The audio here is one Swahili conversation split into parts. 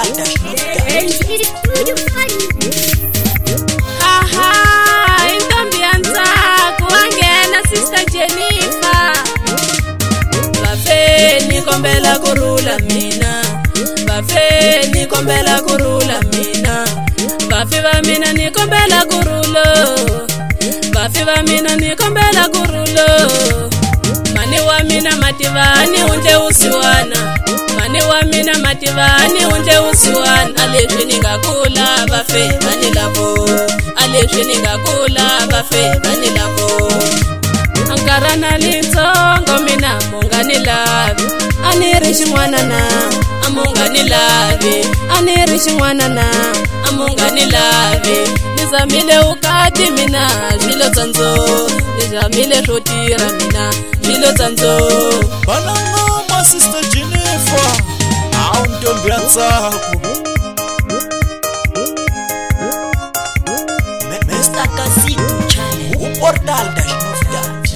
portal das novidades. Aha, intombi yanzaku wangena Sister Jennifer. Bafeni kombela kurula mina, bafeni kombela kurula mina, bafi ba mina ni kombela kurulo, bafi ba mina ni kombela kurulo. Mani wa mina mativani unje usiwana, mani wa mina mativani unje usiwana. Aleswi ningakula bafe bani lavo, aleswi ningakula bafe bani lavo. Ankarana linsongo mina mungani lavi, anirishi mwana na amungani lavi, anirishi mwana na amungani lavi. Nizamile ukati mina jilo zanzo, nizamile shotira mina jilo zanzo. Banangoma Sister Jennifer, intombi yanzaku. Mr. Casito Channel, o portal das novidades.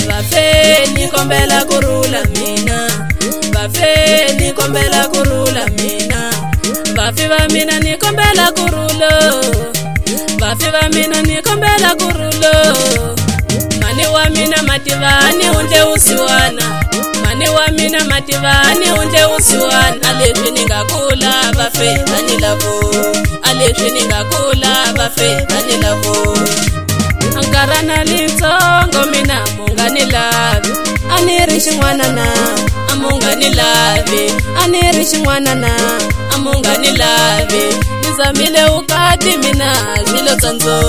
Bafeni kombela kurula mina, bafeni kombela kurula mina, bafi ba mina ni kombela kurulo, bafi ba mina ni kombela kurulo. Mani wa mina mativani unje usiwana, mani wa mina mativani unje usiwana. Aleswi ningakula bafe bani lavo, aleswi ningakula bafe bani lavo. Ankarana linsongo mina mungani lavi, anirishi mwana na amungani lavi, anirishi mwana na amungani lavi. Nizamile ukati mina jilo zanzo,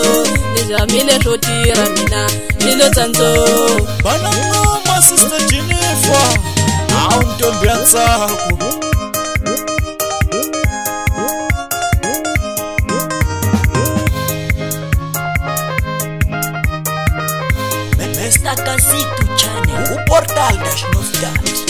nizamile shotira mina jilo zanzo. Banangoma Sister Jennifer, intombi yanzaku. Mr. Casito Channel, o portal das novidades.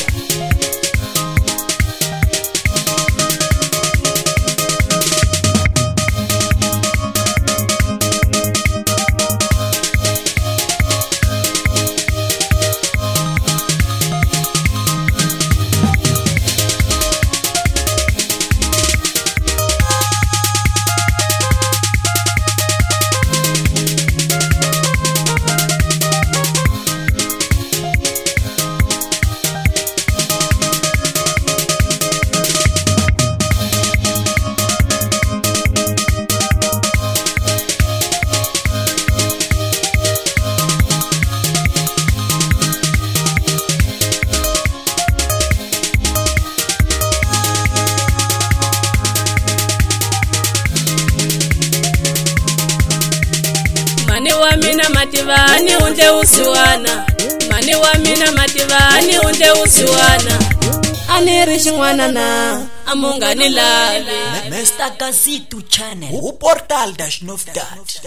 Mani wa mina mativani unje usiwana, mani wa mina mativani unje usiwana. Anirishi mwana na amungani lavi. Mr. Casito Channel, o portal das novidades.